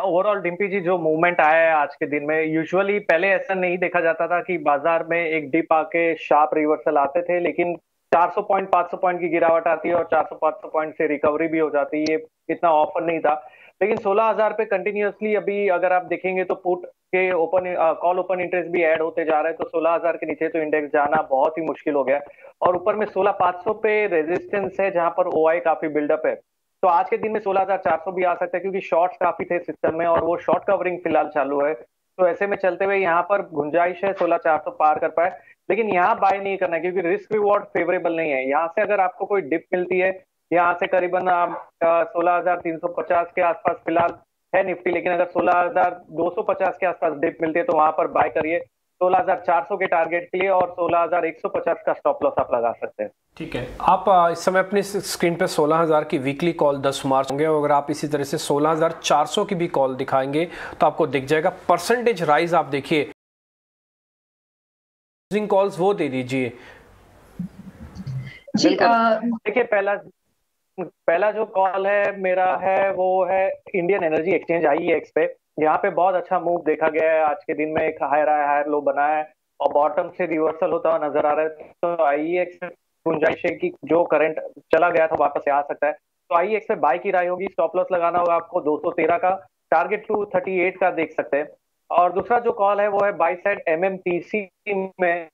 Overall Dimpy जी जो movement आया है आज के दिन में, यूजुअली पहले ऐसा नहीं देखा जाता था कि बाजार में एक डिप आके शार्प रिवर्सल आते थे, लेकिन 400 पॉइंट 500 पॉइंट की गिरावट आती है और 400 500 पॉइंट से रिकवरी भी हो जाती है, ये इतना ऑफर नहीं था। लेकिन 16,000 पे कंटिन्यूअसली अभी अगर आप देखेंगे तो पुट के ओपन कॉल ओपन इंटरेस्ट भी ऐड होते जा रहे हैं, तो 16,000 के नीचे तो इंडेक्स जाना बहुत ही मुश्किल हो गया है। और ऊपर में 16,500 पे रेजिस्टेंस है जहां पर ओआई काफी बिल्डअप है। तो आज के दिन में 16,400 भी आ सकता है, क्योंकि शॉर्ट्स काफी थे सिस्टम में और वो शॉर्ट कवरिंग फिलहाल चालू है। तो ऐसे में चलते हुए यहाँ पर गुंजाइश है 16,400 पार कर पाए, लेकिन यहाँ बाय नहीं करना है, क्योंकि रिस्क रिवॉर्ड फेवरेबल नहीं है। यहाँ से अगर आपको कोई डिप मिलती है, यहाँ से करीबन 16,350 के आसपास फिलहाल है निफ्टी, लेकिन अगर 16,250 के आसपास डिप मिलती है तो वहां पर बाय करिए 16,400 के टारगेट के लिए, और 16,150 का स्टॉप लॉस आप लगा सकते हैं। ठीक है। आप इस समय अपनी स्क्रीन पे 16,000 की वीकली कॉल 10 मार्च होंगे, और अगर आप इसी तरह से 16,400 की भी कॉल दिखाएंगे तो आपको दिख जाएगा परसेंटेज राइज। आप देखिए कॉल्स वो दे दीजिए जी। देखिए पहला पहला जो कॉल है मेरा है वो है इंडियन एनर्जी एक्सचेंज आईईएक्स पे। यहाँ पे बहुत अच्छा मूव देखा गया है आज के दिन में, एक हायर लो बना है और बॉटम से रिवर्सल होता हुआ नजर आ रहा है। तो आईईएक्स गुंजाइश है कि जो करंट चला गया था वापस से आ सकता है, तो आईईएक्स पे बाय की राय होगी। स्टॉप लॉस लगाना होगा आपको 213 का, टारगेट 238 का देख सकते हैं। और दूसरा जो कॉल है वो है बाय साइड एमएमटीसी में।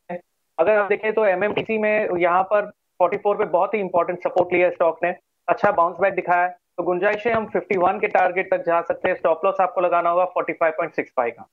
अगर आप देखें तो एमएमटीसी में यहाँ पर 44 पे बहुत ही इंपॉर्टेंट सपोर्ट लिया स्टॉक ने, अच्छा बाउंस बैक दिखाया है। तो गुंजाइश है हम 51 के टारगेट तक जा सकते हैं। स्टॉप लॉस आपको लगाना होगा 45.65 का।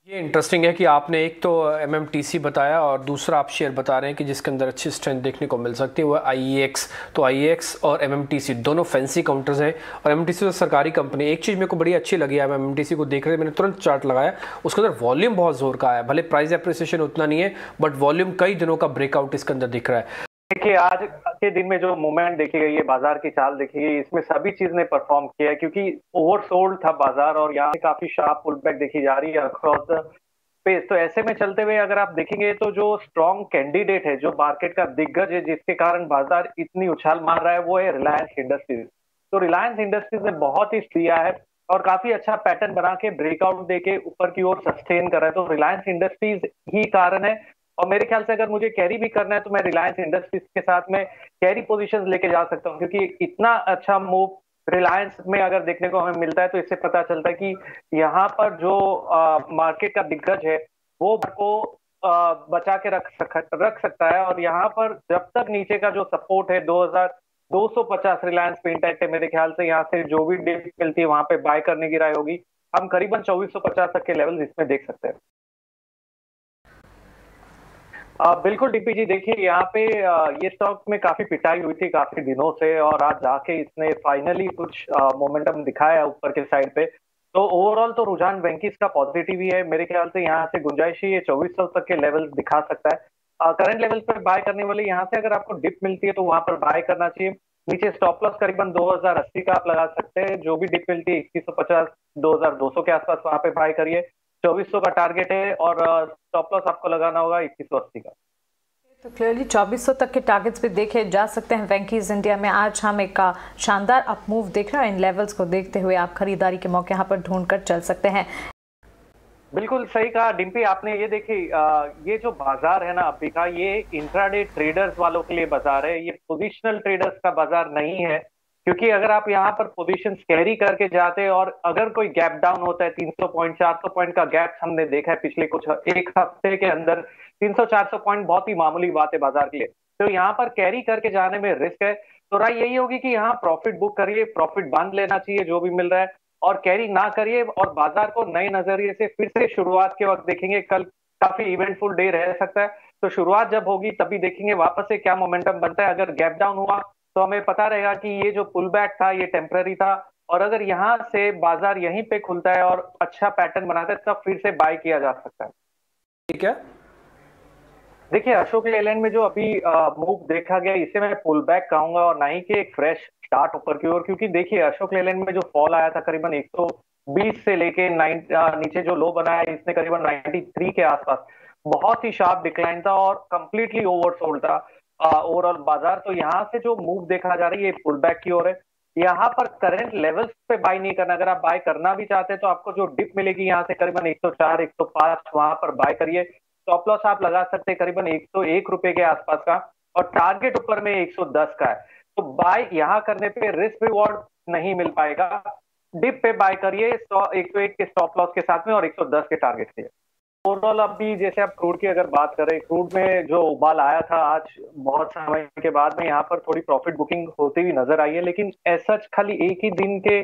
ये इंटरेस्टिंग है कि आपने एक तो एमएमटीसी बताया और दूसरा आप शेयर बता रहे हैं कि जिसके अंदर अच्छी स्ट्रेंथ देखने को मिल सकती है वो आईईएक्स। तो आईईएक्स और एमएमटीसी दोनों फैंसी काउंटर्स हैं, और एमएमटीसी तो सरकारी कंपनी। एक चीज़ मेरे को बड़ी अच्छी लगी है, एमएमटीसी को देख रहे मैंने तुरंत चार्ट लगाया, उसके अंदर वॉल्यूम बहुत जोर का है। भले प्राइस एप्रिसिएशन उतना नहीं है, बट वॉल्यूम कई दिनों का ब्रेकआउट इसके अंदर दिख रहा है। देखिए आज के दिन में जो मूवमेंट देखी गई है, बाजार की चाल देखी गई, इसमें सभी चीज ने परफॉर्म किया है, क्योंकि ओवरसोल्ड था बाजार और यहाँ से काफी शार्प पुल बैक देखी जा रही है अक्रॉस द स्पेस। तो ऐसे में चलते हुए अगर आप देखेंगे तो जो स्ट्रॉन्ग कैंडिडेट है, जो मार्केट का दिग्गज है, जिसके कारण बाजार इतनी उछाल मार रहा है, वो है रिलायंस इंडस्ट्रीज। तो रिलायंस इंडस्ट्रीज ने बहुत ही दिया है और काफी अच्छा पैटर्न बना के ब्रेकआउट देके ऊपर की ओर सस्टेन कर रहा है। तो रिलायंस इंडस्ट्रीज ही कारण है। और मेरे ख्याल से अगर मुझे कैरी भी करना है तो मैं रिलायंस इंडस्ट्रीज के साथ में कैरी पोजीशंस लेके जा सकता हूँ, क्योंकि इतना अच्छा मूव रिलायंस में अगर देखने को हमें मिलता है तो इससे पता चलता है कि यहाँ पर जो मार्केट का दिग्गज है वो को बचा के रख सकता है। और यहाँ पर जब तक नीचे का जो सपोर्ट है 2,250 रिलायंस पे इंटैक्ट है, मेरे ख्याल से यहाँ से जो भी डिप मिलती है वहां पे बाय करने की राय होगी। हम करीबन 2450 तक के लेवल इसमें देख सकते हैं। बिल्कुल डीपी जी, देखिए यहाँ पे ये स्टॉक में काफी पिटाई हुई थी काफी दिनों से, और आज जाके इसने फाइनली कुछ मोमेंटम दिखाया ऊपर के साइड पे। तो ओवरऑल तो रुझान वेंकीज का पॉजिटिव ही है। मेरे ख्याल से यहाँ से गुंजाइश ही ये 2400 तक के लेवल दिखा सकता है। करंट लेवल पर बाय करने वाले यहाँ से अगर आपको डिप मिलती है तो वहां पर बाय करना चाहिए। नीचे स्टॉप लॉस करीबन 2080 का आप लगा सकते हैं। जो भी डिप मिलती है 2150 2200 के आसपास वहां पे बाय करिए। 2400 का टारगेट है और स्टॉप लॉस आपको लगाना होगा 2180 का। तो क्लियरली 2400 तक के टारगेट्स भी देखे जा सकते हैं वेंकीज इंडिया में। आज हम एक शानदार अप मूव देख रहे हैं। इन लेवल्स को देखते हुए आप खरीदारी के मौके यहाँ पर ढूंढ कर चल सकते हैं। बिल्कुल सही कहा डिम्पी आपने। ये देखिए ये जो बाजार है ना अभी का, ये इंट्राडे ट्रेडर्स वालों के लिए बाजार है, ये पोजिशनल ट्रेडर्स का बाजार नहीं है। क्योंकि अगर आप यहाँ पर पोजीशंस कैरी करके जाते हैं और अगर कोई गैप डाउन होता है 300 पॉइंट 400 पॉइंट का गैप हमने देखा है पिछले कुछ एक हफ्ते के अंदर, 300-400 पॉइंट बहुत ही मामूली बात है बाजार के लिए। तो यहाँ पर कैरी करके जाने में रिस्क है। तो राय यही होगी कि यहाँ प्रॉफिट बुक करिए, प्रॉफिट बांध लेना चाहिए जो भी मिल रहा है, और कैरी ना करिए। और बाजार को नए नजरिए से फिर से शुरुआत के वक्त देखेंगे। कल काफी इवेंटफुल डे रह सकता है, तो शुरुआत जब होगी तभी देखेंगे वापस से क्या मोमेंटम बनता है। अगर गैप डाउन हुआ तो हमें पता रहेगा कि ये जो पुल बैक था ये टेम्पररी था, और अगर यहाँ से बाजार यहीं पे खुलता है और अच्छा पैटर्न बनाता है तब फिर से बाय किया जा सकता है। ठीक है। देखिए अशोक लेलैंड में जो अभी मूव देखा गया इसे मैं पुल बैक कहूंगा और ना ही कि एक फ्रेश स्टार्ट ऊपर की ओर। क्योंकि देखिए अशोक लेलैंड में जो फॉल आया था करीबन 120 से लेके नीचे जो लो बनाया इसने करीबन 93 के आसपास, बहुत ही शार्प डिक्लाइन था और कंप्लीटली ओवरसोल्ड था ओवरऑल बाजार। तो यहाँ से जो मूव देखा जा रही है पुल बैक की ओर है। यहाँ पर करंट लेवल्स पे बाय नहीं करना। अगर आप बाय करना भी चाहते हैं तो आपको जो डिप मिलेगी यहाँ से करीबन 104 105 वहां पर बाय करिए। स्टॉप लॉस आप लगा सकते हैं करीबन 101 रुपए के आसपास का, और टारगेट ऊपर में 110 का है। तो बाय यहाँ करने पे रिस्क रिवॉर्ड नहीं मिल पाएगा। डिप पे बाय करिए 101 के स्टॉप लॉस के साथ में और 110 के टारगेट के। ओवरऑल अभी जैसे आप क्रूड की अगर बात करें, क्रूड में जो उबाल आया था आज बहुत समय के बाद में, यहाँ पर थोड़ी प्रॉफिट बुकिंग होती हुई नजर आई है। लेकिन ऐसा खाली एक ही दिन के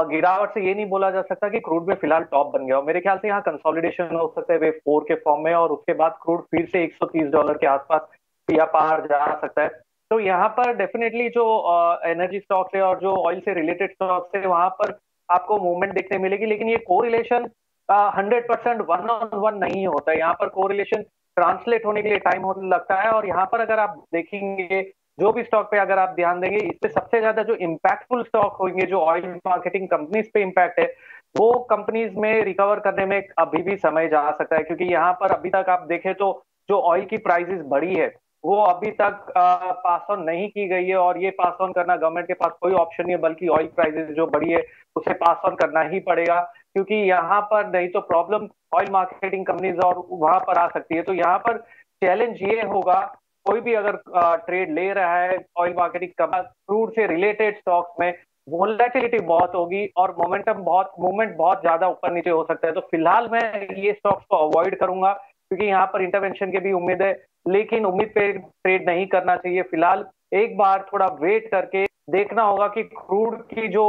गिरावट से ये नहीं बोला जा सकता कि क्रूड में फिलहाल टॉप बन गया हो। मेरे ख्याल से यहाँ कंसोलिडेशन हो सकता है वेव 4 के फॉर्म में, और उसके बाद क्रूड फिर से $130 के आसपास या पार जा सकता है। तो यहाँ पर डेफिनेटली जो एनर्जी स्टॉक्स है और जो ऑयल से रिलेटेड स्टॉक्स है वहां पर आपको मूवमेंट देखने मिलेगी। लेकिन ये कोरिलेशन 100% वन ऑन वन नहीं होता है। यहाँ पर कोरिलेशन ट्रांसलेट होने के लिए टाइम होने लगता है। और यहाँ पर अगर आप देखेंगे जो भी स्टॉक पे अगर आप ध्यान देंगे, इससे सबसे ज्यादा जो इम्पैक्टफुल स्टॉक होंगे, जो ऑयल मार्केटिंग कंपनीज पे इम्पैक्ट है, वो कंपनीज में रिकवर करने में अभी भी समय जा सकता है। क्योंकि यहाँ पर अभी तक आप देखें तो जो ऑयल की प्राइसेस बढ़ी है वो अभी तक पास ऑन नहीं की गई है, और ये पास ऑन करना गवर्नमेंट के पास कोई ऑप्शन नहीं है, बल्कि ऑयल प्राइसेस जो बढ़ी है उसे पास ऑन करना ही पड़ेगा। क्योंकि यहाँ पर नहीं तो प्रॉब्लम ऑयल मार्केटिंग कंपनीज और वहां पर आ सकती है। तो यहाँ पर चैलेंज ये होगा, कोई भी अगर ट्रेड ले रहा है ऑयल मार्केटिंग का क्रूड से रिलेटेड स्टॉक्स में, वोलेटिलिटी बहुत होगी और मूवमेंट बहुत ज्यादा ऊपर नीचे हो सकता है। तो फिलहाल मैं ये स्टॉक्स को अवॉइड करूंगा क्योंकि यहाँ पर इंटरवेंशन की भी उम्मीद है, लेकिन उम्मीद पे ट्रेड नहीं करना चाहिए। फिलहाल एक बार थोड़ा वेट करके देखना होगा कि क्रूड की जो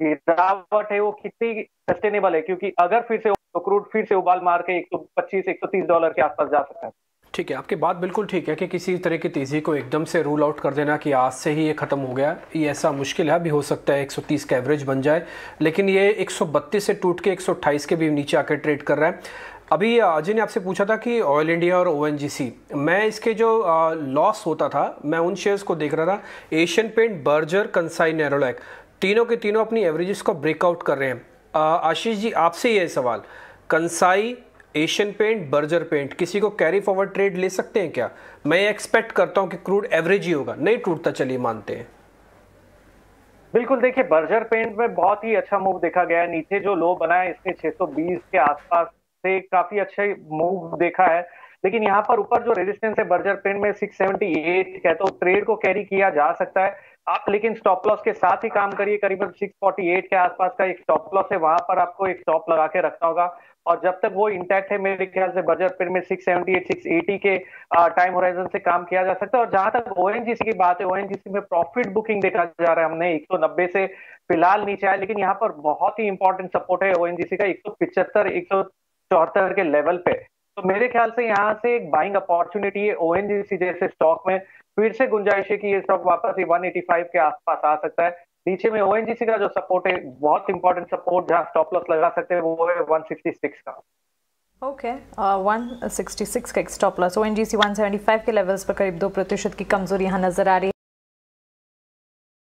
गिरावट है वो कितनी सस्टेनेबल है, क्योंकि अगर फिर से तो क्रूड फिर से उबाल मार के $125-130 के आसपास जा सकता है। ठीक है, आपकी बात बिल्कुल ठीक है कि किसी तरह की तेज़ी को एकदम से रूल आउट कर देना कि आज से ही ये ख़त्म हो गया, ये ऐसा मुश्किल है। अभी हो सकता है 130 का एवरेज बन जाए, लेकिन ये 132 से टूट के 128 के भी नीचे आकर ट्रेड कर रहा है। अभी अजय ने आपसे पूछा था कि ऑयल इंडिया और ONGC, मैं इसके जो लॉस होता था मैं उन शेयर्स को देख रहा था। Asian paint, Berger, Kansai, Nerolac, तीनों के तीनों अपनी एवरेजेस को ब्रेकआउट कर रहे हैं। आशीष जी, आपसे ये सवाल, Kansai, Asian paint, Berger paint, किसी को कैरी फॉरवर्ड ट्रेड ले सकते हैं क्या? मैं एक्सपेक्ट करता हूं कि क्रूड एवरेज ही होगा, नहीं टूटता, चलिए मानते हैं। बिल्कुल, देखिए बर्जर पेंट में बहुत ही अच्छा मूव देखा गया है। नीचे जो लो बना है इसने 620 के आसपास से काफी अच्छा मूव देखा है। लेकिन यहाँ पर ऊपर जो रेजिस्टेंस है बर्जर पेंट में 678 है, तो ट्रेड को कैरी किया जा सकता है आप, लेकिन स्टॉप लॉस के साथ ही काम करिए। करीबन 648 के आसपास का एक स्टॉप लॉस है, वहां पर आपको एक स्टॉप लगा के रखना होगा। और जब तक वो इंटैक्ट है मेरे ख्याल से बर्जर पेंट में 678 680 के टाइम होराइजन से काम किया जा सकता है। और जहां तक ONGC की बात है, ONGC में प्रॉफिट बुकिंग देखा जा रहा है, हमने 190 से फिलहाल नीचे आया, लेकिन यहाँ पर बहुत ही इंपॉर्टेंट सपोर्ट है ONGC का 175 174 के लेवल पे। तो मेरे ख्याल से यहाँ से एक बाइंग अपॉर्चुनिटी है ONGC जैसे स्टॉक में। फिर से गुंजाइश है कि ये स्टॉक वापस 185 के आसपास आ सकता है। नीचे में ONGC का जो सपोर्ट है, बहुत इंपॉर्टेंट सपोर्ट जहां स्टॉप लॉस लगा सकते हैं, वो है 166 का। ओके, 166 का एक स्टॉप लॉस। ONGC 175 के लेवल्स पर करीब 2% की कमजोरी यहाँ नजर आ रही है।